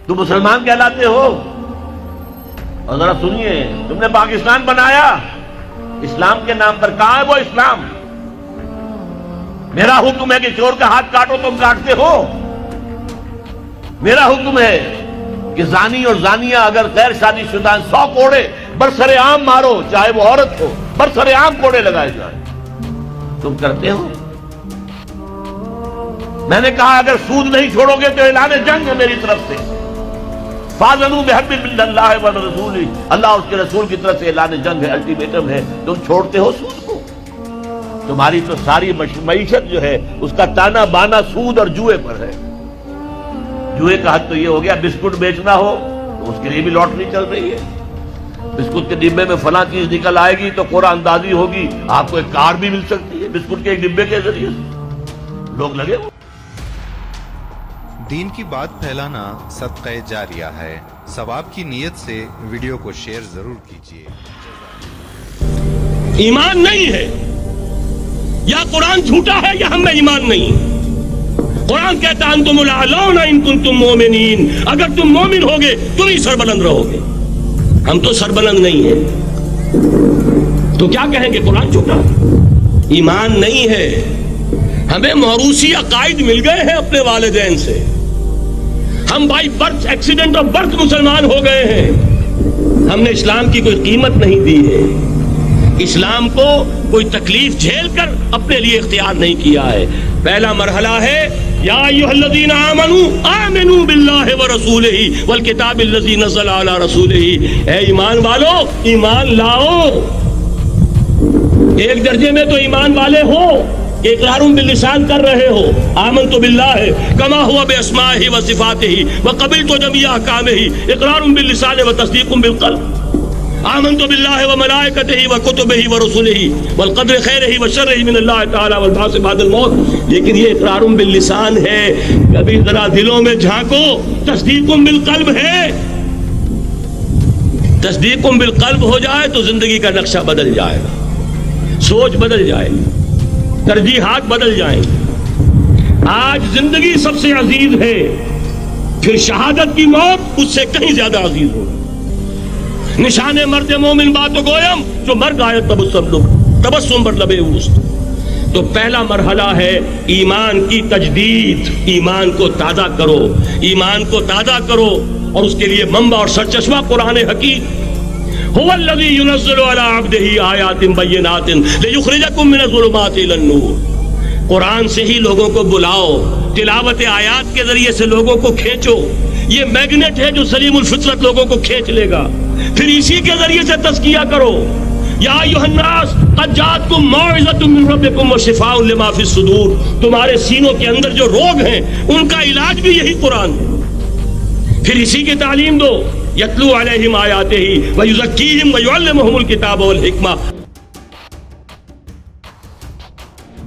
تم مسلمان کہلاتے ہو؟ اور ذرا سنیے، تم نے پاکستان بنایا اسلام کے نام پر، کہاں ہے وہ اسلام؟ میرا حکم ہے کہ چور کا ہاتھ کاٹو، تم کاٹتے ہو؟ میرا حکم ہے کہ زانی اور زانیہ اگر غیر شادی شدہ 100 کوڑے برسر عام مارو، چاہے وہ عورت ہو، برسر عام کوڑے لگائے جائیں، تم کرتے ہو؟ میں نے کہا اگر سود نہیں چھوڑو گے تو اعلان جنگ ہے میری طرف سے، فاذنوا بحرب من اللہ ورسولہ، اللہ اور اس کے رسول کی طرف سے اعلان جنگ ہے، الٹیمیٹم ہے۔ تم چھوڑتے ہو سود کو؟ تمہاری تو ساری معیشت جو ہے اس کا تانا بانا سود اور جوئے پر ہے۔ جوئے کا حد تو یہ ہو گیا بسکٹ بیچنا ہو تو اس کے لیے بھی لاٹری چل رہی ہے، بسکٹ کے ڈبے میں فلاں چیز نکل آئے گی تو قرعہ اندازی ہوگی، آپ کو ایک کار بھی مل سکتی ہے بسکٹ کے ایک ڈبے کے ذریعے سے، لوگ لگے ہوئے۔ دین کی بات پھیلانا صدقہ جاریہ ہے، ثواب کی نیت سے ویڈیو کو شیئر ضرور کیجیے۔ ایمان نہیں ہے، یا قرآن جھوٹا ہے یا ہم میں ایمان نہیں۔ قرآن کہتا ہے انتم الاعلون ان کنتم مومنین، اگر تم مومن ہوگے تم ہی سربلند رہو گے، ہم تو سربلند نہیں ہیں تو کیا کہیں گے؟ قرآن جھوٹا، ایمان نہیں ہے۔ ہمیں موروثی عقائد مل گئے ہیں اپنے والدین سے، ہم by birth accident of birth مسلمان ہو گئے ہیں، ہم نے اسلام کی کوئی قیمت نہیں دی ہے، اسلام کو کوئی تکلیف جھیل کر اپنے لیے اختیار نہیں کیا ہے۔ پہلا مرحلہ ہے یا ایھا الذین آمنوا آمنوا باللہ ورسولہ والکتاب الذی نزل علی رسولہ، اے ایمان والو ایمان لاؤ۔ ایک درجے میں تو ایمان والے ہو کہ اقرار باللسان کر رہے ہو، آمنت باللہ کما ہوا باسمائہ وصفاتہ وقبلت جمیع احکامہ، اقرار باللسان وتصدیق بالقلب۔ آمنت باللہ وملائکتہ وکتبہ ورسلہ والقدر خیرہ وشرہ من اللہ تعالی والبعث بعد الموت، لیکن یہ اقرار باللسان ہے، کبھی ذرا دلوں میں جھانکو، تصدیق بالقلب ہے۔ تصدیق بالقلب ہو جائے تو زندگی کا نقشہ بدل جائے گا، سوچ بدل جائے گی، ترجیحات بدل جائیں گی۔ آج زندگی سب سے عزیز ہے، پھر شہادت کی موت اس سے کہیں زیادہ عزیز ہو۔ نشان مرد مومن باتو گویم جو مر گائے تبسم بر لبے اوست۔ تو پہلا مرحلہ ہے ایمان کی تجدید، ایمان کو تازہ کرو، ایمان کو تازہ کرو، اور اس کے لیے منبع اور سرچشمہ قرآن حکیم۔ هو الذی ينزل علی عبدہ آیات بینات لیخرجکم من الظلمات الی النور۔ قرآن سے ہی لوگوں کو بلاؤ، تلاوت آیات کے ذریعے سے لوگوں کو کھینچو، یہ میگنیٹ ہے جو سلیم الفطرت لوگوں کو کھینچ لے گا، پھر اسی کے ذریعے سے تزکیہ کرو۔ یا ایھا الناس قد جاءتکم موعظۃ من ربکم وشفاء لما فی الصدور، تمہارے سینوں کے اندر جو روگ ہیں ان کا علاج بھی یہی قرآن ہے، پھر اسی کی تعلیم دو۔ یتلو علیہم آیاتہ ویزکیہم ویعلمہم الکتاب والحکمہ۔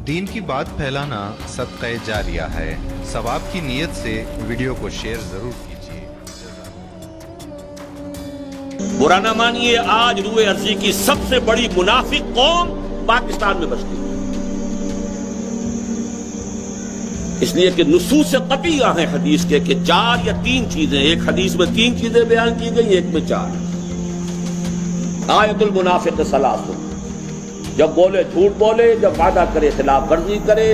دین کی بات پھیلانا صدقہ جاریہ ہے، ثواب کی نیت سے ویڈیو کو شیئر ضرور کیجیے۔ برا نہ مانیے، آج روئے ارضی کی سب سے بڑی منافق قوم پاکستان میں بستی ہے، اس لیے کہ نصوص قطعیہ ہیں حدیث کے کہ 4 یا 3 چیزیں، ایک حدیث میں 3 چیزیں بیان کی گئی، ایک میں 4۔ آیت المنافق ثلاث، جب بولے جھوٹ بولے، جب وعدہ کرے خلاف ورزی کرے،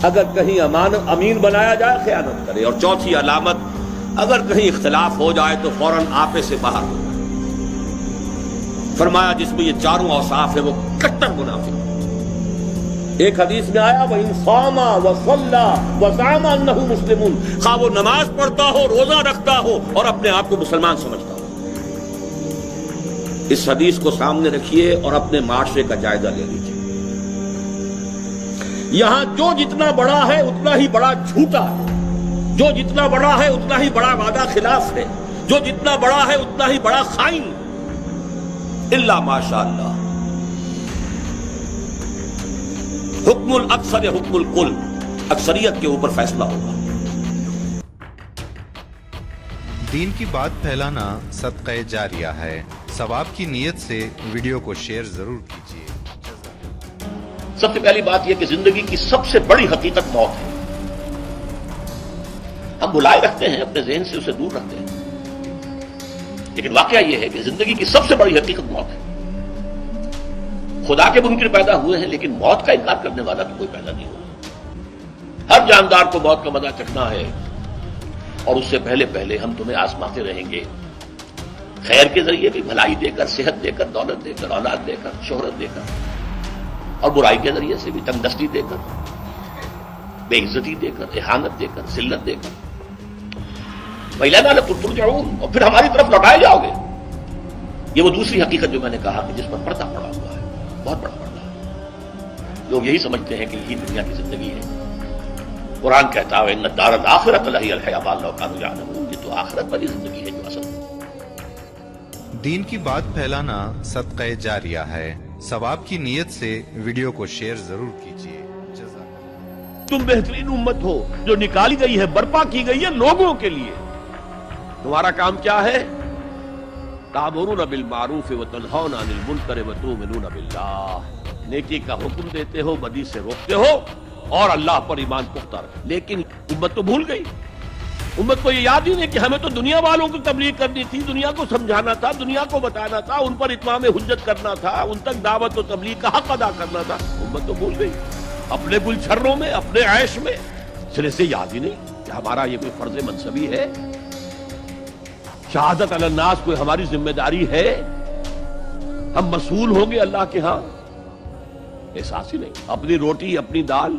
اگر کہیں امین بنایا جائے خیانت کرے، اور چوتھی علامت اگر کہیں اختلاف ہو جائے تو فوراً آپے سے باہر ہو جائے۔ فرمایا جس میں یہ 4 اوصاف ہے وہ کٹر منافق۔ ایک حدیث میں آیا وَإِنْ صَامَ وَصَلَّى وَزَعَمَ أَنَّهُ مُسْلِمٌ، خواہ وہ نماز پڑھتا ہو، روزہ رکھتا ہو اور اپنے آپ کو مسلمان سمجھتا ہو۔ اس حدیث کو سامنے رکھیے اور اپنے معاشرے کا جائزہ لے لیجیے۔ یہاں جو جتنا بڑا ہے اتنا ہی بڑا جھوٹا ہے، جو جتنا بڑا ہے اتنا ہی بڑا وعدہ خلاف ہے، جو جتنا بڑا ہے اتنا ہی بڑا خائن، الا ماشاء اللہ۔ حکم الاکثر حکم الکل، اکثریت کے اوپر فیصلہ ہوگا۔ دین کی بات پھیلانا صدقہ جاریہ ہے، ثواب کی نیت سے ویڈیو کو شیئر ضرور کیجیے۔ سب سے پہلی بات یہ کہ زندگی کی سب سے بڑی حقیقت موت ہے۔ ہم بلائے رکھتے ہیں اپنے ذہن سے، اسے دور رکھتے ہیں، لیکن واقعہ یہ ہے کہ زندگی کی سب سے بڑی حقیقت موت ہے۔ خدا کے منکر پیدا ہوئے ہیں لیکن موت کا انکار کرنے والا تو کوئی پیدا نہیں ہوا۔ ہر جاندار کو موت کا مزہ چکھنا ہے، اور اس سے پہلے پہلے ہم تمہیں آزماتے رہیں گے، خیر کے ذریعے بھی، بھلائی دے کر، صحت دے کر، دولت دے کر، اولاد دے کر، شہرت دے کر، اور برائی کے ذریعے سے بھی، تنگ دستی دے کر، بے عزتی دے کر، اہانت دے کر، ذلت دے کر، وَإِلَيْنَا تُرْجَعُونَ، اور پھر ہماری طرف لوٹائے جاؤ گے۔ یہ وہ دوسری حقیقت جو میں نے کہا کہ جس پر پردہ پڑا ہوا ہے، بہت بڑا پردہ ہے۔ لوگ یہی سمجھتے ہیں کہ یہی دنیا کی زندگی ہے۔ قرآن کہتا ہے إِنَّ الدَّارَ الْآخِرَةَ لَهِيَ الْحَيَوَانُ لَوْ كَانُوا يَعْلَمُونَ، یہ تو آخرت والی زندگی ہے جو اصل ہے۔ دین کی بات پھیلانا صدقہ جاریہ ہے، ثواب کی نیت سے ویڈیو کو شیئر ضرور کیجیے۔ تم بہترین امت ہو جو نکالی گئی ہے، برپا کی گئی ہے لوگوں کے لیے۔ تمہارا کام کیا ہے؟ تأمرون بالمعروف وتنہون عن المنکر وتؤمنون باللہ، نیکی کا حکم دیتے ہو، بدی سے روکتے ہو، اور اللہ پر ایمان پختہ رکھتے۔ لیکن امت تو بھول گئی، امت کو یہ یاد ہی نہیں کہ ہمیں تو دنیا والوں کو تبلیغ کرنی تھی، دنیا کو سمجھانا تھا، دنیا کو بتانا تھا، ان پر اتمام حجت کرنا تھا، ان تک دعوت و تبلیغ کا حق ادا کرنا تھا۔ امت تو بھول گئی، اپنے گلچھروں میں، اپنے عیش میں، سرے سے یاد ہی نہیں کہ ہمارا یہ کوئی فرض منصبی ہے، شہادت علی الناس کوئی ہماری ذمہ داری ہے، ہم مسئول ہوں گے اللہ کے ہاں۔ احساس ہی نہیں، اپنی روٹی، اپنی دال،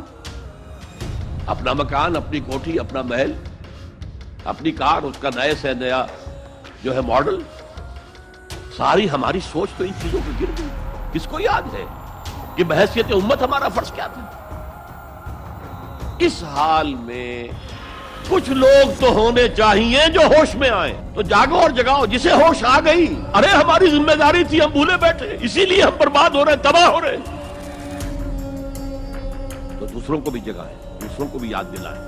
اپنا مکان، اپنی کوٹھی، اپنا محل، اپنی کار، اس کا نئے سے نیا جو ہے ماڈل، ساری ہماری سوچ تو ان چیزوں پہ گر گئی۔ کس کو یاد ہے کہ بحیثیت امت ہمارا فرض کیا تھا؟ اس حال میں کچھ لوگ تو ہونے چاہیے جو ہوش میں آئے، تو جاگو اور جگاؤ جسے ہوش آ گئی، ارے ہماری ذمہ داری تھی، ہم بھولے بیٹھے، اسی لیے ہم برباد ہو رہے ہیں، تباہ ہو رہے ہیں۔ تو دوسروں کو بھی جگائیں، دوسروں کو بھی یاد دلائیں،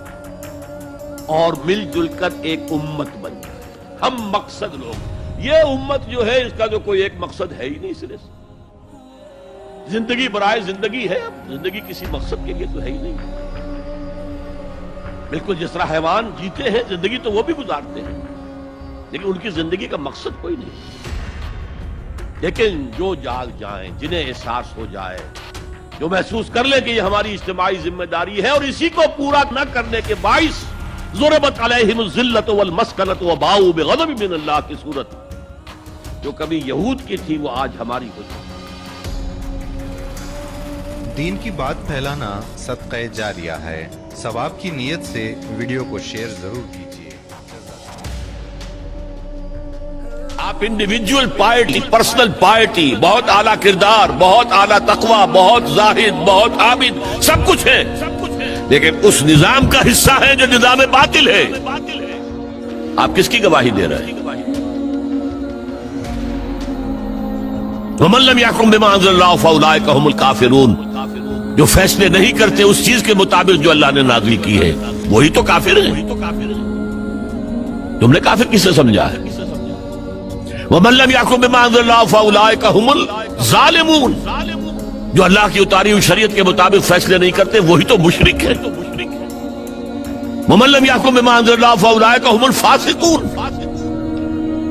اور مل جل کر ایک امت بن جائے۔ ہم مقصد لوگ، یہ امت جو ہے اس کا جو کوئی ایک مقصد ہے ہی نہیں سرے سے۔ زندگی برائے زندگی ہے، زندگی کسی مقصد کے لیے تو ہے ہی نہیں۔ بالکل جس طرح حیوان جیتے ہیں، زندگی تو وہ بھی گزارتے ہیں، لیکن ان کی زندگی کا مقصد کوئی نہیں۔ لیکن جو جاگ جائیں، جنہیں احساس ہو جائے، جو محسوس کر لیں کہ یہ ہماری اجتماعی ذمہ داری ہے، اور اسی کو پورا نہ کرنے کے باعث ضربت علیہم الذلۃ والمسکنۃ وباؤوا بغضب من اللہ کی صورت جو کبھی یہود کی تھی وہ آج ہماری ہو جائے۔ دین کی بات پھیلانا صدقہ جاریہ ہے، ثواب کی نیت سے ویڈیو کو شیئر ضرور کیجیے۔ آپ انڈیویجول پائرٹی، پرسنل پائرٹی، بہت اعلیٰ کردار، بہت اعلیٰ تقویٰ، بہت زاہد، بہت عابد، سب کچھ ہے، لیکن اس نظام کا حصہ ہے جو نظام باطل ہے۔ آپ کس کی گواہی دے رہے ہیں؟ وَمَن لَّمْ يَحْكُم بِمَا أَنزَلَ اللَّهُ فَأُولَٰئِكَ هُمُ الْكَافِرُونَ، جو فیصلے نہیں کرتے اس چیز کے مطابق جو اللہ نے نازل کی ہے، وہی تو کافر ہیں۔ تم نے کافر کسے سمجھا ہے؟ وَمَن لَّمْ يَحْكُم بِمَا أَنزَلَ اللَّهُ فَأُولَٰئِكَ هُمُ الظَّالِمُونَ، جو اللہ کی اتاری ہوئی شریعت کے مطابق فیصلے نہیں کرتے وہی تو مشرک ہے۔ وَمَن لَّمْ يَحْكُم بِمَا أَنزَلَ اللَّهُ فَأُولَٰئِكَ هُمُ الْفَاسِقُونَ،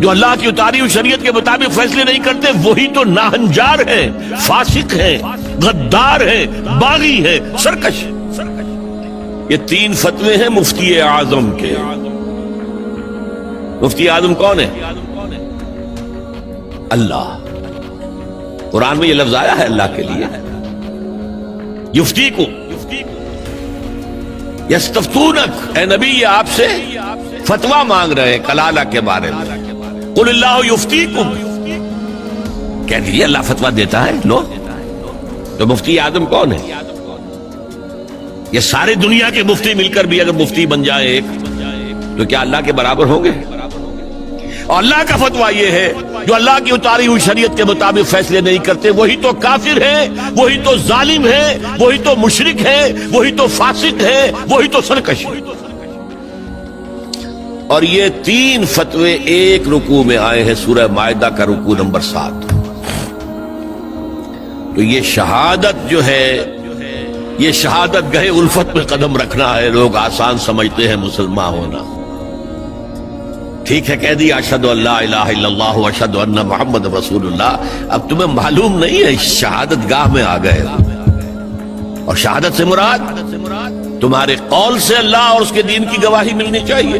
جو اللہ کی اتاری ہوئی شریعت کے مطابق فیصلے نہیں کرتے وہی تو ناہنجار ہیں، فاسق ہیں، غدار ہیں، باغی ہیں، سرکش۔ یہ تین فتوے ہیں مفتی اعظم کے۔ مفتی اعظم کون ہے؟ اللہ۔ قرآن میں یہ لفظ آیا ہے اللہ کے لیے، یفتیکم، یستفتونک، اے نبی یہ آپ سے فتویٰ مانگ رہے ہیں کلالہ کے بارے میں۔ قل اللہ یفتیکم، کہہ دیجیے اللہ فتویٰ دیتا ہے۔ لو تو مفتی اعظم کون ہے؟ یہ سارے دنیا کے مفتی مل کر بھی اگر مفتی بن جائے ایک، تو کیا اللہ کے برابر ہوں گے؟ اور اللہ کا فتویٰ یہ ہے جو اللہ کی اتاری ہوئی شریعت کے مطابق فیصلے نہیں کرتے وہی تو کافر ہیں، وہی تو ظالم ہیں، وہی تو مشرک ہیں، وہی تو فاسق ہیں، وہی تو سرکش ہیں۔ اور یہ تین فتوے ایک رکوع میں آئے ہیں، سورہ مائدہ کا رکوع نمبر 7۔ تو یہ شہادت جو ہے، یہ شہادت گہے الفت میں قدم رکھنا ہے۔ لوگ آسان سمجھتے ہیں مسلمان ہونا، ٹھیک ہے کہہ دیا اشہد ان لا الہ الا اللہ واشہد ان محمد رسول اللہ، اب تمہیں معلوم نہیں ہے شہادت گاہ میں آ گئے، اور شہادت سے مراد تمہارے قول سے اللہ اور اس کے دین کی گواہی ملنی چاہیے،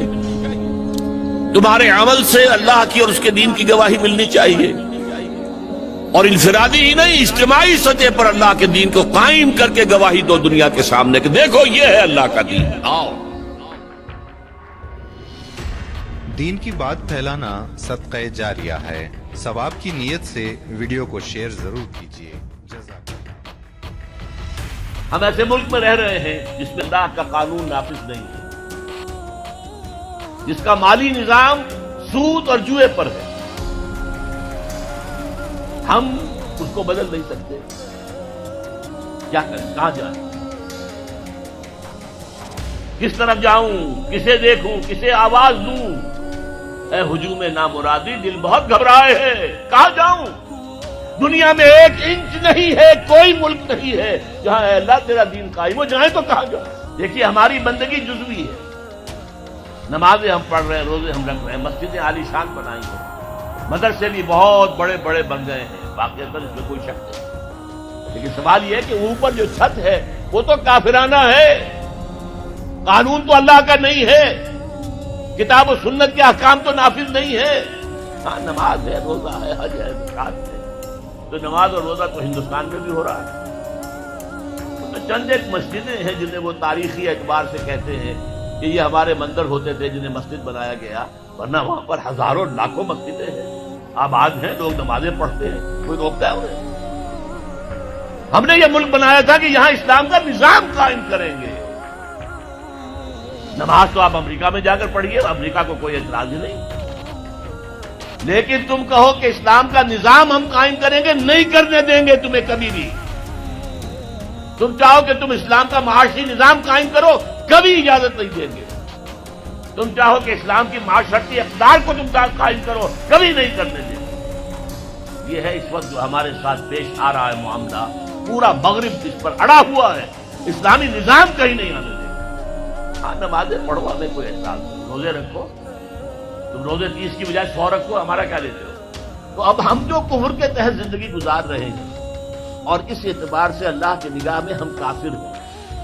تمہارے عمل سے اللہ کی اور اس کے دین کی گواہی ملنی چاہیے، اور انفرادی ہی نہیں اجتماعی سطح پر اللہ کے دین کو قائم کر کے گواہی دو دنیا کے سامنے کہ دیکھو یہ ہے اللہ کا دین۔ آؤ دین کی بات پھیلانا صدقہ جاریہ ہے، ثواب کی نیت سے ویڈیو کو شیئر ضرور کیجیے۔ جزاک اللہ۔ ہم ایسے ملک میں رہ رہے ہیں جس میں اللہ کا قانون نافذ نہیں ہے، جس کا مالی نظام سود اور جوئے پر ہے، ہم اس کو بدل نہیں سکتے، کیا کریں، کہاں جائیں، کس طرف جاؤں، کسے دیکھوں، کسے آواز دوں؟ اے ہجوم نامرادی دل بہت گھبرائے ہے، کہاں جاؤں؟ دنیا میں ایک انچ نہیں ہے، کوئی ملک نہیں ہے جہاں اے اللہ تیرا دین قائم ہو، جائیں تو کہاں جائیں؟ دیکھیے ہماری بندگی جزوی ہے، نمازیں ہم پڑھ رہے ہیں، روزے ہم رکھ رہے ہیں، مسجدیں عالی شان بنائی ہیں، مدرسے بھی بہت بڑے بڑے بن گئے ہیں، باقی اندر اس میں کوئی شک نہیں، لیکن سوال یہ ہے کہ اوپر جو چھت ہے وہ تو کافرانہ ہے، قانون تو اللہ کا نہیں ہے، کتاب و سنت کے احکام تو نافذ نہیں ہے۔ ہاں نماز ہے، روزہ ہے، حج ہے، زکات ہے، تو نماز اور روزہ تو ہندوستان میں بھی ہو رہا ہے، تو چند ایک مسجدیں ہیں جنہیں وہ تاریخی اعتبار سے کہتے ہیں کہ یہ ہمارے مندر ہوتے تھے جنہیں مسجد بنایا گیا، ورنہ وہاں پر ہزاروں لاکھوں مسجدیں ہیں، آباد ہیں، لوگ نمازیں پڑھتے ہیں، کوئی روکتا ہے انہیں؟ ہم نے یہ ملک بنایا تھا کہ یہاں اسلام کا نظام قائم کریں گے۔ نماز تو آپ امریکہ میں جا کر پڑھیے، امریکہ کو کوئی اعتراض ہی نہیں، لیکن تم کہو کہ اسلام کا نظام ہم قائم کریں گے، نہیں کرنے دیں گے تمہیں کبھی بھی۔ تم چاہو کہ تم اسلام کا معاشی نظام قائم کرو، کبھی اجازت نہیں دیں گے۔ تم چاہو کہ اسلام کی معاشرتی اقدار کو تم قائم کرو، کبھی نہیں کرنے دیں گے۔ یہ ہے اس وقت جو ہمارے ساتھ پیش آ رہا ہے معاملہ، پورا مغرب اس پر اڑا ہوا ہے، اسلامی نظام کہیں نہیں آنے دیں گے۔ ہاں نمازیں پڑھو، ہمیں کوئی اعتراض نہیں، روزے رکھو، تم روزے 30 کی بجائے 100 رکھو، ہمارا کیا لیتے ہو؟ تو اب ہم جو کفر کے تحت زندگی گزار رہے ہیں اور اس اعتبار سے اللہ کی نگاہ میں ہم کافر ہیں،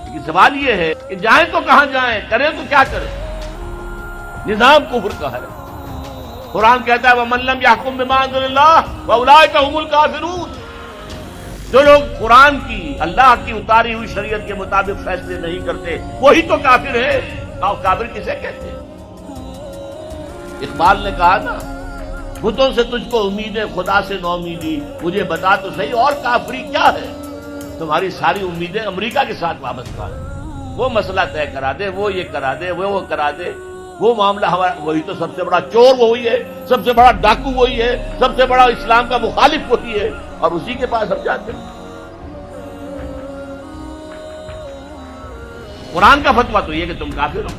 لیکن سوال یہ ہے کہ جائیں تو کہاں جائیں، کریں تو کیا کریں؟ نظام کفر کا ہے، قرآن کہتا ہے وَمَن لَّمْ يَحْكُم بِمَا أَنزَلَ اللَّهُ فَأُولَٰئِكَ هُمُ الْكَافِرُونَ۔ جو لوگ قرآن کی، اللہ کی اتاری ہوئی شریعت کے مطابق فیصلے نہیں کرتے وہی تو کافر ہے۔ کافر کسے کہتے ہیں؟ اقبال نے کہا نا، بتوں سے تجھ کو امید ہے، خدا سے نو امیدی، مجھے بتا تو صحیح اور کافری کیا ہے؟ تمہاری ساری امیدیں امریکہ کے ساتھ وابستہ ہیں، وہ مسئلہ طے کرا دے، وہ یہ کرا دے، وہ کرا دے، وہ معاملہ ہمارا، وہی تو سب سے بڑا چور وہی ہے، سب سے بڑا ڈاکو وہی ہے، سب سے بڑا اسلام کا مخالف وہی ہے، اور اسی کے پاس ہم جاتے ہیں۔ قرآن کا فتویٰ تو یہ کہ تم کافر ہو۔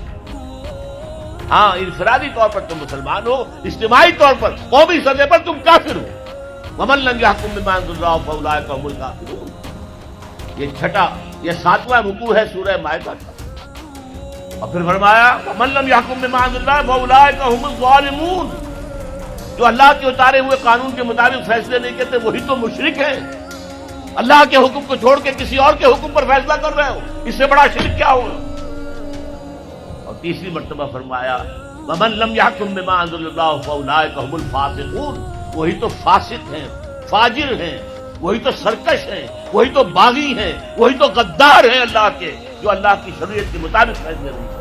ہاں انفرادی طور پر تم مسلمان ہو، اجتماعی طور پر قومی سطح پر تم کافر ہو۔ وَمَن لَّمْ يَحْكُم بِمَا أَنزَلَ اللَّهُ فَأُولَٰئِكَ هُمُ الْكَافِرُونَ۔ یہ چھٹا، یہ 7واں رکوع ہے سورہ مائدہ کا، اور پھر فرمایا وَمَن لَّمْ يَحْكُم بِمَا أَنزَلَ اللَّهُ فَأُولَٰئِكَ هُمُ الظَّالِمُونَ۔ جو اللہ کے اتارے ہوئے قانون کے مطابق فیصلے نہیں کرتے وہی تو مشرک ہیں، اللہ کے حکم کو چھوڑ کے کسی اور کے حکم پر فیصلہ کر رہے ہو، اس سے بڑا شرک کیا ہوگا؟ اور تیسری مرتبہ فرمایا وَمَن لَّمْ يَحْكُم بِمَا أَنزَلَ اللَّهُ فَأُولَٰئِكَ هُمُ الْفَاسِقُونَ۔ وہی تو فاسق ہیں، فاجر ہیں، وہی تو سرکش ہیں، وہی تو باغی ہیں، وہی تو غدار ہیں اللہ کے، جو اللہ کی شریعت کے مطابق فیصلے نہیں کرتے۔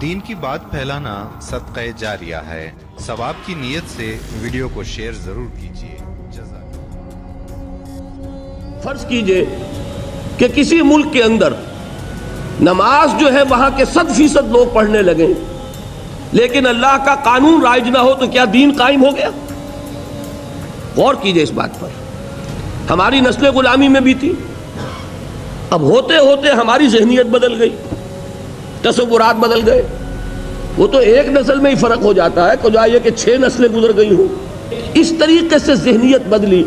دین کی بات پھیلانا صدقہ جاریہ ہے، ثواب کی نیت سے ویڈیو کو شیئر ضرور کیجیے۔ جزاک اللہ۔ فرض کیجئے کہ کسی ملک کے اندر نماز جو ہے وہاں کے 100% لوگ پڑھنے لگیں، لیکن اللہ کا قانون رائج نہ ہو تو کیا دین قائم ہو گیا؟ غور کیجئے اس بات پر۔ ہماری نسل غلامی میں بھی تھی، اب ہوتے ہوتے ہماری ذہنیت بدل گئی، تصورات بدل گئے۔ وہ تو ایک نسل میں ہی فرق ہو جاتا ہے، کجا یہ کہ 6 نسلیں گزر گئی ہوں۔ اس طریقے سے ذہنیت بدلی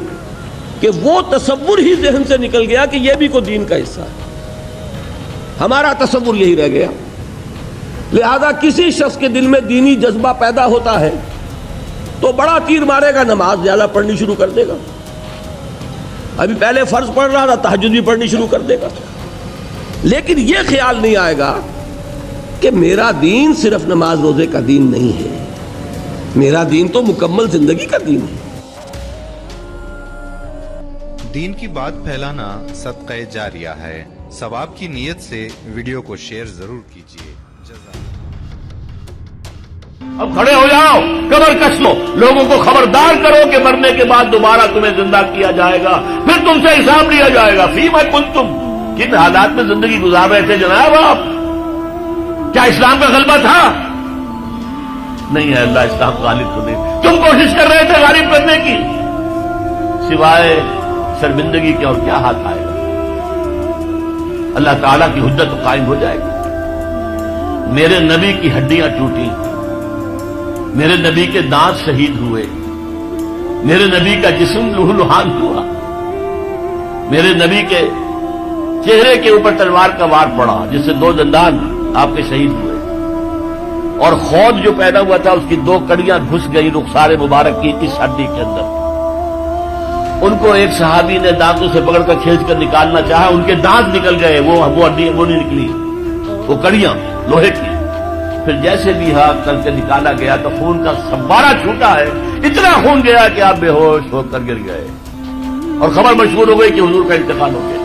کہ وہ تصور ہی ذہن سے نکل گیا کہ یہ بھی کوئی دین کا حصہ ہے، ہمارا تصور یہی رہ گیا۔ لہذا کسی شخص کے دل میں دینی جذبہ پیدا ہوتا ہے تو بڑا تیر مارے گا، نماز زیادہ پڑھنی شروع کر دے گا. ابھی پہلے فرض پڑھ رہا تھا، تہجد بھی پڑھنی شروع کر دے گا. لیکن یہ خیال نہیں آئے گا کہ میرا دین صرف نماز روزے کا دین نہیں ہے، میرا دین تو مکمل زندگی کا دین ہے. دین کی بات پھیلانا صدقہ جاریہ ہے. ثواب کی نیت سے ویڈیو کو شیئر ضرور کیجیے. اب کھڑے ہو جاؤ، کمر کس لو، لوگوں کو خبردار کرو کہ مرنے کے بعد دوبارہ تمہیں زندہ کیا جائے گا، پھر تم سے حساب لیا جائے گا. فیما کنتم، کن حالات میں زندگی گزار رہے تھے جناب آپ؟ کیا اسلام کا غلبہ تھا؟ نہیں ہے اللہ اسلام غالب تو نہیں. تم کوشش کر رہے تھے غالب کرنے کی، سوائے شرمندگی کے اور کیا ہاتھ آئے گا؟ اللہ تعالیٰ کی حجت قائم ہو جائے گی. میرے نبی کی ہڈیاں ٹوٹی، میرے نبی کے دانت شہید ہوئے، میرے نبی کا جسم لہو لہان ہوا، میرے نبی کے چہرے کے اوپر تلوار کا وار پڑا جس سے 2 دندان آپ کے شہید ہوئے، اور خود جو پیدا ہوا تھا اس کی 2 کڑیاں گھس گئی رخسار مبارک کی اس ہڈی کے اندر. ان کو ایک صحابی نے دانتوں سے پکڑ کر کھینچ کر نکالنا چاہا، ان کے دانت نکل گئے، وہ ہڈی وہ نہیں نکلی، وہ کڑیاں لوہے کی. پھر جیسے بھی کر کے نکالا گیا تو خون کا فوارہ چھوٹا ہے، اتنا خون گیا کہ آپ بے ہوش ہو کر گر گئے، اور خبر مشہور ہو گئی کہ حضور کا انتقال ہو گیا.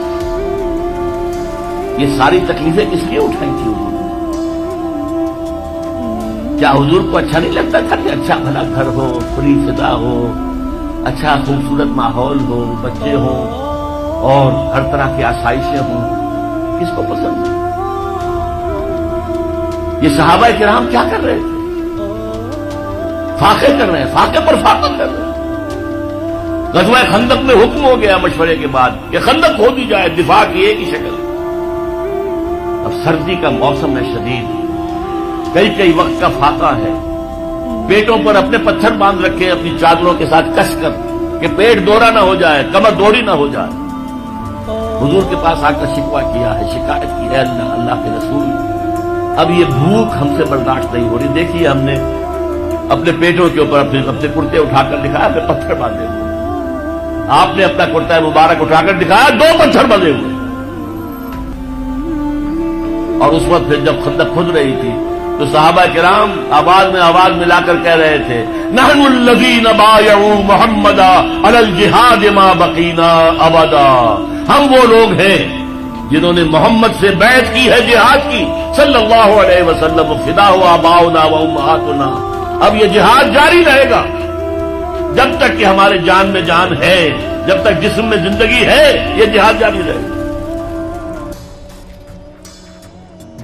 یہ ساری تکلیفیں کس لیے اٹھائی تھی حضور نے؟ کیا حضور کو اچھا نہیں لگتا تھا کہ اچھا بھلا گھر ہو، کھلی فضا ہو، اچھا خوبصورت ماحول ہو، بچے ہوں اور ہر طرح کی آسائشیں ہوں؟ کس کو پسند ہے؟ یہ صحابہ کرام کیا کر رہے تھے؟ فاقے کر رہے ہیں، فاقے پر فاقہ کر رہے ہیں. غزوہ خندق میں حکم ہو گیا مشورے کے بعد کہ خندق کھود دی جائے، دفاع کی ایک ہی شکل. اب سردی کا موسم ہے شدید، کئی وقت کا فاقہ ہے. پیٹوں پر اپنے پتھر باندھ رکھے اپنی چادروں کے ساتھ کس کر کہ پیٹ دوہرا نہ ہو جائے، کمر دوہری نہ ہو جائے. حضور کے پاس آ کر شکوہ کیا ہے، شکایت کی ہے، اللہ کے رسول اب یہ بھوک ہم سے برداشت نہیں ہو رہی. دیکھیے ہم نے اپنے پیٹوں کے اوپر اپنے کرتے اٹھا کر دکھایا، اپنے پتھر باندھے ہوئے. آپ نے اپنا کرتا مبارک اٹھا کر دکھایا، 2 پتھر بندھے ہوئے. اور اس وقت پھر جب خندق کھد رہی تھی تو صحابہ کرام آواز میں آواز ملا کر کہہ رہے تھے، نحن الذین بایعوا محمدا علی الجہاد ما بقینا ابدا. ہم وہ لوگ ہیں جنہوں نے محمد سے بیعت کی ہے جہاد کی صلی اللہ علیہ وسلم. فدا ہو آباؤنا و امہاتنا. اب یہ جہاد جاری رہے گا جب تک کہ ہمارے جان میں جان ہے، جب تک جسم میں زندگی ہے، یہ جہاد جاری رہے گا.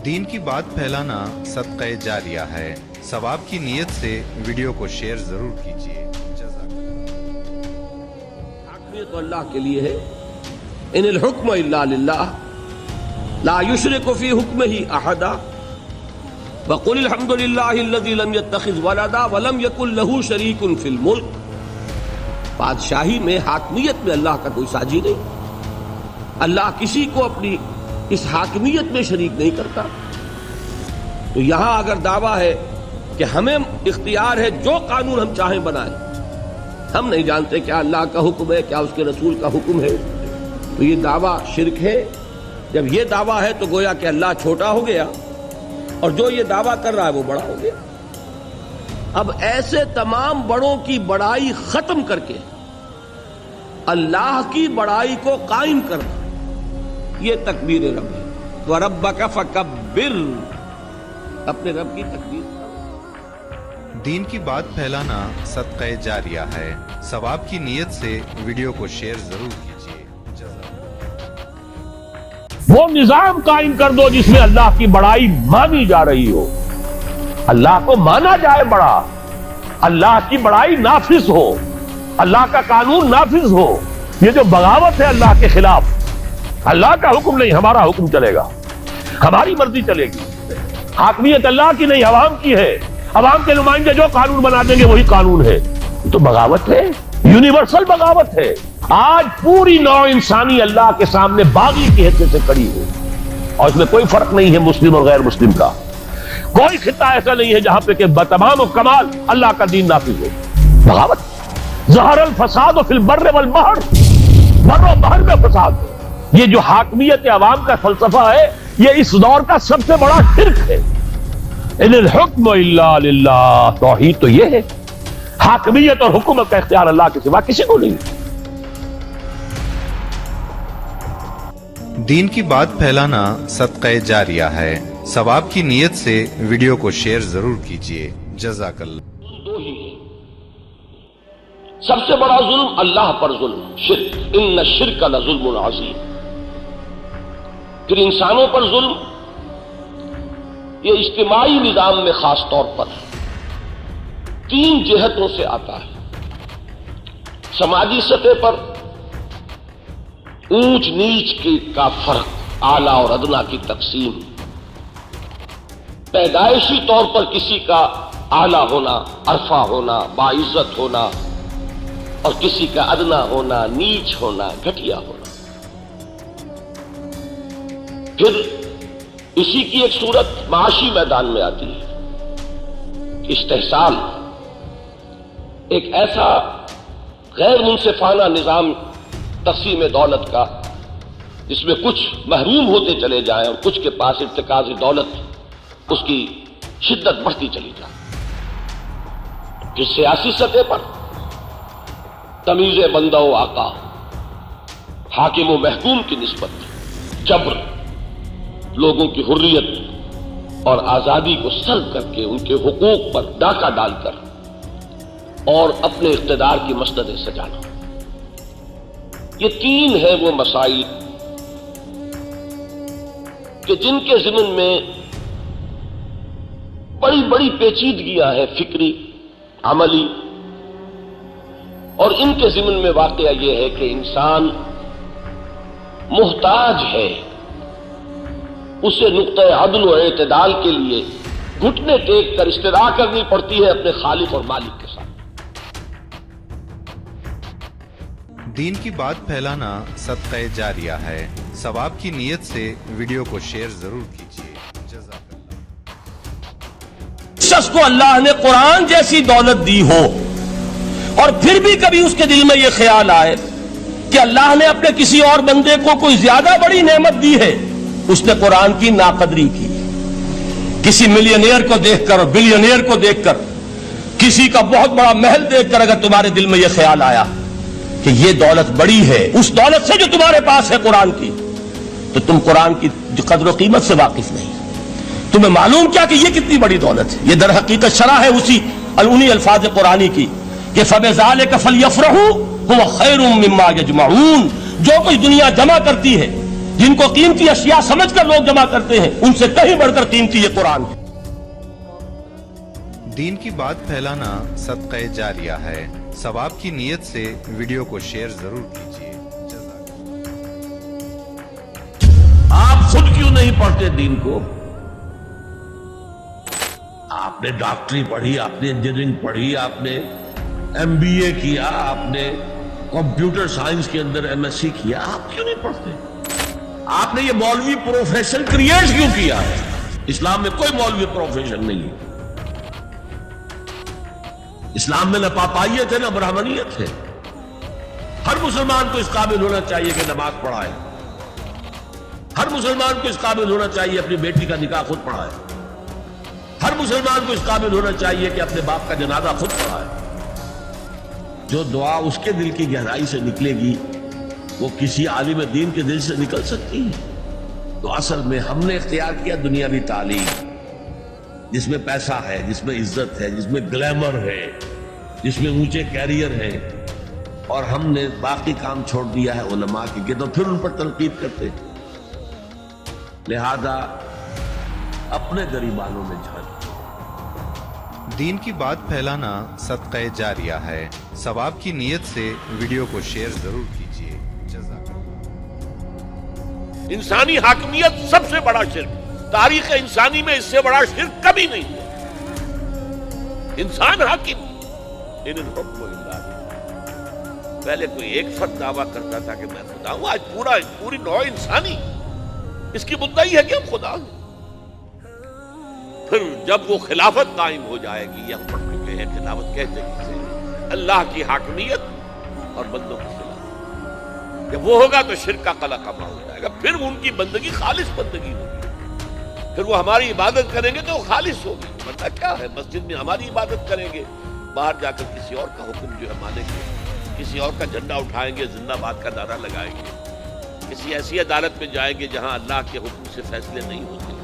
دین کی بات پھیلانا صدقہ جاریہ ہے. ثواب کی نیت سے ویڈیو کو شیئر ضرور کیجیے. حاکمیت تو اللہ کے لیے ہے. ان الحکم الا للہ لا یشرک فی حکمہ احدا وقل الحمد للہ الذی لم یتخذ ولدا ولم یکن لہ شریک فی الملک. بادشاہی میں، حاکمیت میں اللہ کا کوئی ساجی نہیں. اللہ کسی کو اپنی اس حاکمیت میں شریک نہیں کرتا. تو یہاں اگر دعویٰ ہے کہ ہمیں اختیار ہے جو قانون ہم چاہیں بنائیں، ہم نہیں جانتے کیا اللہ کا حکم ہے، کیا اس کے رسول کا حکم ہے، تو یہ دعویٰ شرک ہے. جب یہ دعویٰ ہے تو گویا کہ اللہ چھوٹا ہو گیا اور جو یہ دعویٰ کر رہا ہے وہ بڑا ہو گیا. اب ایسے تمام بڑوں کی بڑائی ختم کر کے اللہ کی بڑائی کو قائم کرنا، یہ تکبیر رب ہے. وَرَبَّكَ فَكَبِّرْ، اپنے رب کی تکبیر. دین کی بات پھیلانا صدقہ جاریہ ہے. ثواب کی نیت سے ویڈیو کو شیئر ضرور کیجیے. وہ نظام قائم کر دو جس میں اللہ کی بڑائی مانی جا رہی ہو، اللہ کو مانا جائے بڑا، اللہ کی بڑائی نافذ ہو، اللہ کا قانون نافذ ہو. یہ جو بغاوت ہے اللہ کے خلاف، اللہ کا حکم نہیں ہمارا حکم چلے گا، ہماری مرضی چلے گی. حاکمیت اللہ کی نہیں عوام کی ہے، عوام کے نمائندے جو قانون بنا دیں گے وہی قانون ہے. یہ تو بغاوت ہے، یونیورسل بغاوت ہے. آج پوری نوع انسانی اللہ کے سامنے باغی کی حیثیت سے کھڑی ہے اور اس میں کوئی فرق نہیں ہے مسلم اور غیر مسلم کا. کوئی خطہ ایسا نہیں ہے جہاں پہ کہ بتمام و کمال اللہ کا دین نافذ ہو. بغاوت. ظہر الفساد فی البر والبحر، بر و بحر میں فساد. یہ جو حاکمیت عوام کا فلسفہ ہے یہ اس دور کا سب سے بڑا شرک ہے. ان الحکم الا للہ، توحید تو یہ ہے، حاکمیت اور حکومت کا اختیار اللہ کے سوا کسی کو نہیں. دین کی بات پھیلانا صدقہ جاریہ ہے. ثواب کی نیت سے ویڈیو کو شیئر ضرور کیجیے. جزاک اللہ. دو ہی ہیں. سب سے بڑا ظلم اللہ پر ظلم، شرک. ان الشرک لظلم عظیم. پھر انسانوں پر ظلم، یہ اجتماعی نظام میں خاص طور پر 3 جہتوں سے آتا ہے. سماجی سطح پر اونچ نیچ کا فرق، اعلیٰ اور ادنا کی تقسیم. پیدائشی طور پر کسی کا اعلیٰ ہونا، عرفہ ہونا، باعزت ہونا، اور کسی کا ادنا ہونا، نیچ ہونا، گھٹیا ہونا. پھر اسی کی ایک صورت معاشی میدان میں آتی ہے. استحصال، ایک ایسا غیر منصفانہ نظام تقسیم دولت کا جس میں کچھ محروم ہوتے چلے جائیں اور کچھ کے پاس ارتکاز دولت اس کی شدت بڑھتی چلی جائے. پھر سیاسی سطح پر تمیز بندہ و آقا، حاکم و محکوم کی نسبت، جبر، لوگوں کی حریت اور آزادی کو سلب کر کے ان کے حقوق پر ڈاکہ ڈال کر اور اپنے اقتدار کی مسندیں سجانا. یہ 3 ہیں وہ مسائل کہ جن کے ضمن میں بڑی بڑی پیچیدگیاں ہیں، فکری، عملی. اور ان کے ضمن میں واقعہ یہ ہے کہ انسان محتاج ہے، اسے نقطۂ عدل و اعتدال کے لیے گھٹنے ٹیک کر استدعا کرنی پڑتی ہے اپنے خالق اور مالک کے ساتھ. دین کی بات پھیلانا صدقہ جاریہ ہے. ثواب کی نیت سے ویڈیو کو شیئر ضرور کیجیے. جزاک اللہ. شخص کو اللہ نے قرآن جیسی دولت دی ہو اور پھر بھی کبھی اس کے دل میں یہ خیال آئے کہ اللہ نے اپنے کسی اور بندے کو کوئی زیادہ بڑی نعمت دی ہے، اس نے قرآن کی ناقدری کی. کسی ملینئر کو دیکھ کر اور بلینئر کو دیکھ کر، کسی کا بہت بڑا محل دیکھ کر اگر تمہارے دل میں یہ خیال آیا کہ یہ دولت بڑی ہے اس دولت سے جو تمہارے پاس ہے قرآن کی، تو تم قرآن کی قدر و قیمت سے واقف نہیں. تمہیں معلوم کیا کہ یہ کتنی بڑی دولت ہے. یہ در حقیقت شرح ہے انہی الفاظ قرآنی کی کہ فَبِذَلِكَ فَلْيَفْرَحُوا هُوَ خَيْرٌ مِّمَّا يَجْمَعُونَ. جو کچھ دنیا جمع کرتی ہے، جن کو قیمتی اشیاء سمجھ کر لوگ جمع کرتے ہیں، ان سے کہیں بڑھ کر قیمتی یہ قرآن ہے. دین کی بات پھیلانا صدقہ جاریہ ہے. ثواب کی نیت سے ویڈیو کو شیئر ضرور کیجیے. جزاک اللہ. آپ خود کیوں نہیں پڑھتے دین کو؟ آپ نے ڈاکٹری پڑھی، آپ نے انجینئرنگ پڑھی، آپ نے MBA کیا، آپ نے کمپیوٹر سائنس کے اندر MSc کیا، آپ کیوں نہیں پڑھتے؟ آپ نے یہ مولوی پروفیشن کریٹ کیوں کیا ہے؟ اسلام میں کوئی مولوی پروفیشن نہیں ہے. اسلام میں نہ پاپائیت ہے نہ برہمنیت ہے. ہر مسلمان کو اس قابل ہونا چاہیے کہ نماز پڑھائے. ہر مسلمان کو اس قابل ہونا چاہیے اپنی بیٹی کا نکاح خود پڑھائے. ہر مسلمان کو اس قابل ہونا چاہیے کہ اپنے باپ کا جنازہ خود پڑھائے. جو دعا اس کے دل کی گہرائی سے نکلے گی وہ کسی عالم دین کے دل سے نکل سکتی ہے. تو اصل میں ہم نے اختیار کیا دنیاوی تعلیم، جس میں پیسہ ہے، جس میں عزت ہے، جس میں گلیمر ہے، جس میں اونچے کیریئر ہے، اور ہم نے باقی کام چھوڑ دیا ہے علماء کے تو پھر ان پر تنقید کرتے. لہذا اپنے غریبانوں میں جھانک. دین کی بات پھیلانا صدقہ جاریہ ہے. ثواب کی نیت سے ویڈیو کو شیئر ضرور کیجیے. جزاک اللہ. انسانی حاکمیت سب سے بڑا شرک. تاریخ انسانی میں اس سے بڑا شرک کبھی نہیں ہوا. انسان حاکم. ان الحکم الا للہ. پہلے کوئی ایک فرد دعویٰ کرتا تھا کہ میں خدا ہوں، آج پوری نوع انسانی اس کی مدعی ہے کہ ہم خدا ہوں. پھر جب وہ خلافت قائم ہو جائے گی، ہم پڑھ چکے ہیں خلافت کہتے کسے، اللہ کی حاکمیت اور بندوں کی خلافت، جب وہ ہوگا تو شرک کا قلع کما ہو جائے گا، پھر ان کی بندگی خالص بندگی ہوگی، پھر وہ ہماری عبادت کریں گے تو وہ خالص ہوگی، ورنہ کیا ہے مسجد میں ہماری عبادت کریں گے، باہر جا کر کسی اور کا حکم جو ہے مانیں گے، کسی اور کا جھنڈا اٹھائیں گے، زندہ باد کا نعرہ لگائیں گے، کسی ایسی عدالت میں جائیں گے جہاں اللہ کے حکم سے فیصلے نہیں ہوتے،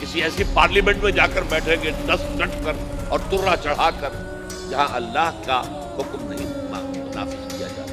کسی ایسی پارلیمنٹ میں جا کر بیٹھیں گے ڈٹ کر اور ترا چڑھا کر جہاں اللہ کا حکم نہیں نافذ کیا جاتا۔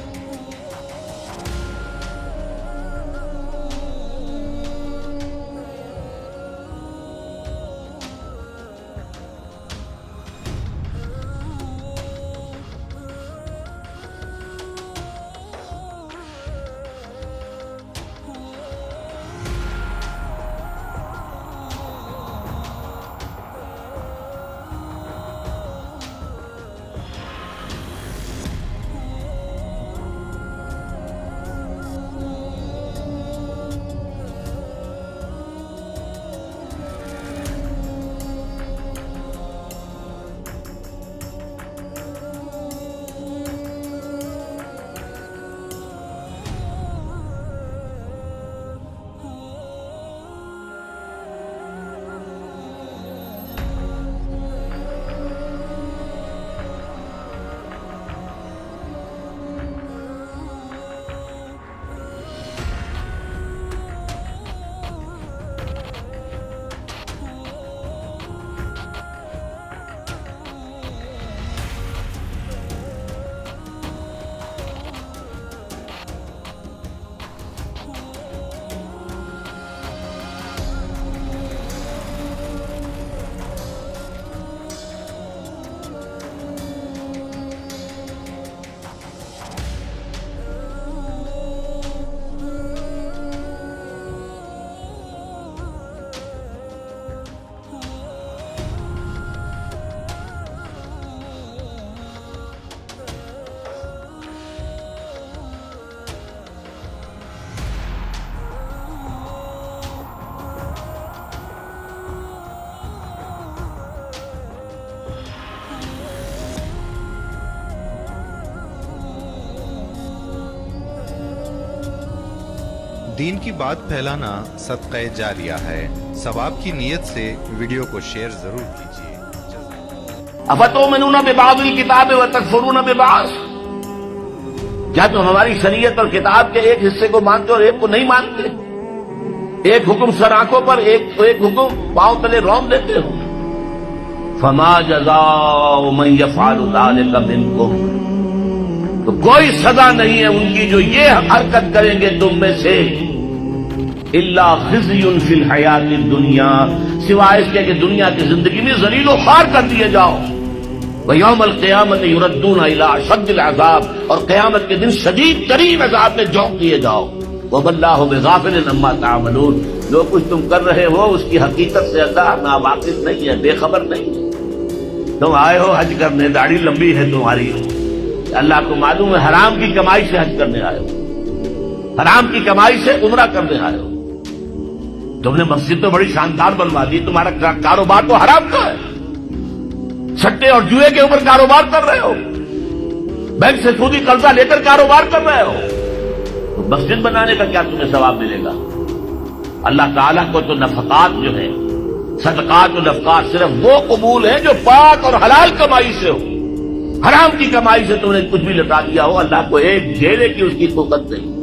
دین کی بات پھیلانا صدقہ جاریہ ہے، ثواب کی نیت سے ویڈیو کو شیئر ضرور کیجیے۔ افتؤمنون ببعض الکتاب وتکفرون ببعض، کیا تم ہماری شریعت اور کتاب کے ایک حصے کو مانتے اور ایک کو نہیں مانتے؟ ایک حکم سر آنکھوں پر، ایک حکم پاؤں تلے رون دیتے ہو۔ فما جزاء من یفعل ذلک منکم، تو کوئی سزا نہیں ہے ان کی جو یہ حرکت کریں گے تم میں سے، الا خزی فی الحیات الدنیا، سوائے اس کے کہ دنیا کی زندگی میں ذلیل و خوار کر دیے جاؤ، ویوم القیامت یردون الی اشد العذاب، اور قیامت کے دن شدید ترین عذاب میں جھونک دیے جاؤ۔ وما اللہ بغافل عما تعملون، جو کچھ تم کر رہے ہو اس کی حقیقت سے اللہ ناواقف نہیں ہے، بے خبر نہیں ہے۔ تم آئے ہو حج کرنے، داڑھی لمبی ہے تمہاری، اللہ کو معلوم ہے حرام کی کمائی سے حج کرنے آئے ہو، حرام کی کمائی سے عمرہ کرنے آئے ہو۔ تم نے مسجد تو بڑی شاندار بنوا دی، تمہارا کاروبار تو حرام کا ہے، سٹے اور جوئے کے اوپر کاروبار کر رہے ہو، بینک سے سودی قرضہ لے کر کاروبار کر رہے ہو، تو مسجد بنانے کا کیا تمہیں ثواب ملے گا؟ اللہ تعالیٰ کو تو نفقات جو ہے، صدقات و نفقات صرف وہ قبول ہیں جو پاک اور حلال کمائی سے ہو، حرام کی کمائی سے تم نے کچھ بھی لٹا دیا ہو، اللہ کو ایک جھیلے کی اس کی طاقت نہیں۔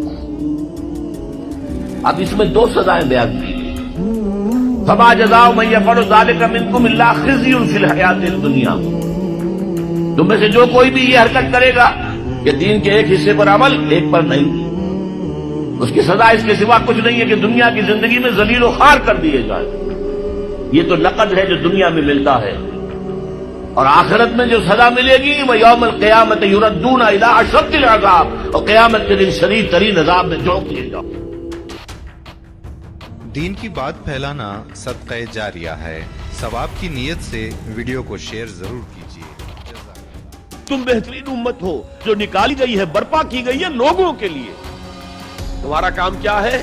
اب اس میں دو سزائیں بیان کی، فما جزاء من یفعل ذلک منکم الا خزی فی الحیات الدنیا، تم میں سے جو کوئی بھی یہ حرکت کرے گا کہ دین کے ایک حصے پر عمل ایک پر نہیں، اس کی سزا اس کے سوا کچھ نہیں ہے کہ دنیا کی زندگی میں ذلیل و خوار کر دیے جائے۔ یہ تو نقد ہے جو دنیا میں ملتا ہے، اور آخرت میں جو سزا ملے گی وہ یوم القیامت یردون الی اشد العذاب، اور قیامت کے دن شدید ترین عذاب میں جھونک دیے جاؤ۔ دین کی بات پھیلانا صدقہ جاریہ ہے، ثواب کی نیت سے ویڈیو کو شیئر ضرور کیجیے۔ تم بہترین امت ہو جو نکالی گئی ہے، برپا کی گئی ہے لوگوں کے لیے۔ تمہارا کام کیا ہے؟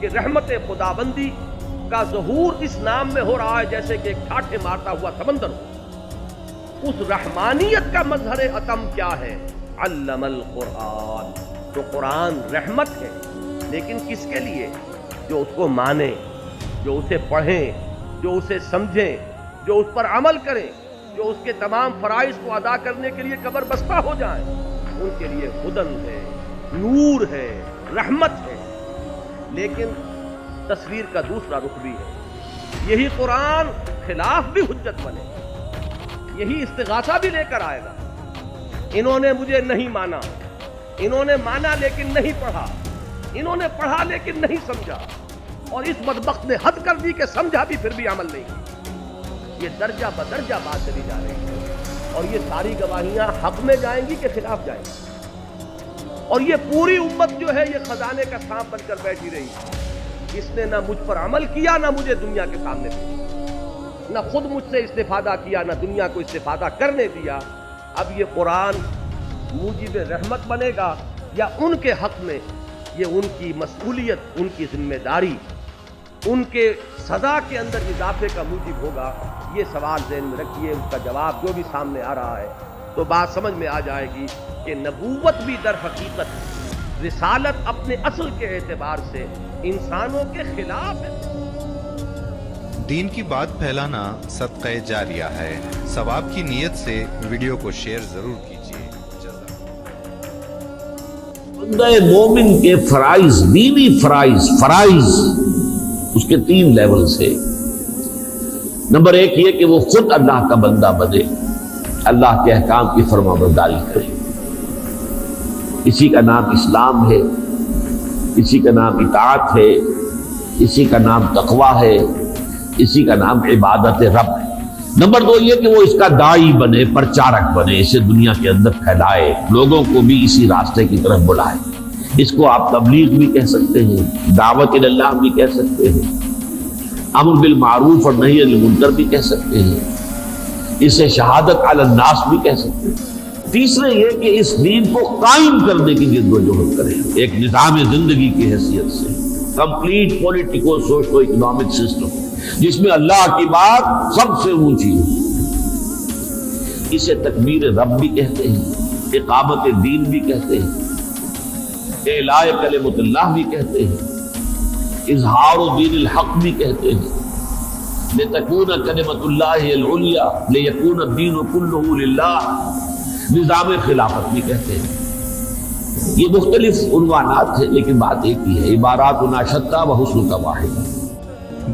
کہ رحمت خدابندی کا ظہور اس نام میں ہو رہا ہے جیسے کہ ایک ٹھاٹھے مارتا ہوا سمندر ہو۔ اس رحمانیت کا مظہر عتم کیا ہے؟ علم القرآن، تو قرآن رحمت ہے، لیکن کس کے لیے؟ جو اس کو مانے، جو اسے پڑھیں، جو اسے سمجھیں، جو اس پر عمل کریں، جو اس کے تمام فرائض کو ادا کرنے کے لیے کمر بستہ ہو جائیں، ان کے لیے ہدن ہے، نور ہے، رحمت ہے۔ لیکن تصویر کا دوسرا رخ بھی ہے، یہی قرآن خلاف بھی حجت بنے، یہی استغاثہ بھی لے کر آئے گا۔ انہوں نے مجھے نہیں مانا، انہوں نے مانا لیکن نہیں پڑھا، انہوں نے پڑھا لیکن نہیں سمجھا، اور اس بدبخت نے حد کر دی کہ سمجھا بھی پھر بھی عمل نہیں کیا۔ یہ درجہ بدرجہ بات چلی جا رہی ہے، اور یہ ساری گواہیاں حق میں جائیں گی کہ خلاف جائیں گی، اور یہ پوری امت جو ہے یہ خزانے کا سانپ بن کر بیٹھی رہی۔ اس نے نہ مجھ پر عمل کیا، نہ مجھے دنیا کے سامنے دیا، نہ خود مجھ سے استفادہ کیا، نہ دنیا کو استفادہ کرنے دیا۔ اب یہ قرآن موجب رحمت بنے گا یا ان کے حق میں یہ ان کی مسئولیت، ان کی ذمہ داری، ان کے سزا کے اندر اضافے کا موجب ہوگا؟ یہ سوال ذہن میں رکھیے، اس کا جواب جو بھی سامنے آ رہا ہے تو بات سمجھ میں آ جائے گی کہ نبوت بھی در حقیقت، رسالت اپنے اصل کے اعتبار سے انسانوں کے خلاف ہے۔ دین کی بات پھیلانا صدقہ جاریہ ہے، ثواب کی نیت سے ویڈیو کو شیئر ضرور کیجیے۔ بندہ مومن کے فرائض، دینی فرائض اس کے 3 لیولز ہیں۔ نمبر 1 یہ کہ وہ خود اللہ کا بندہ بنے، اللہ کے احکام کی فرما برداری کرے۔ اسی کا نام اسلام ہے، اسی کا نام اطاعت ہے، اسی کا نام تقویٰ ہے، اسی کا نام عبادت رب ہے۔ نمبر 2 یہ کہ وہ اس کا داعی بنے، پرچارک بنے، اسے دنیا کے اندر پھیلائے، لوگوں کو بھی اسی راستے کی طرف بلائے۔ اس کو آپ تبلیغ بھی کہہ سکتے ہیں، دعوت اللہ بھی کہہ سکتے ہیں، امر بالمعروف اور نہی عن المنکر بھی کہہ سکتے ہیں، اسے شہادت علی الناس بھی کہہ سکتے ہیں۔ تیسرے یہ کہ اس دین کو قائم کرنے کی جد و جہد کریں، ایک نظام زندگی کی حیثیت سے، complete politico socio economic system جس میں اللہ کی بات سب سے اونچی ہو۔ اسے تکبیر رب بھی کہتے ہیں، اقامت دین بھی کہتے ہیں، اعلاء کلمۃ اللہ بھی کہتے ہیں، اظہار دین الحق بھی کہتے ہیں، لتکون کلمۃ اللہ العلیٰ لیکون الدین کلہ للہ، نظام خلافت بھی کہتے ہیں۔ یہ مختلف عنوانات ہیں لیکن بات ایک ہی ہے، عباراتنا شتیٰ وحسنک واحد۔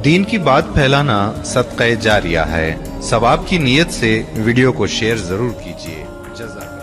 دین کی بات پھیلانا صدقہ جاریہ ہے، ثواب کی نیت سے ویڈیو کو شیئر ضرور کیجیے۔ جزاک اللہ۔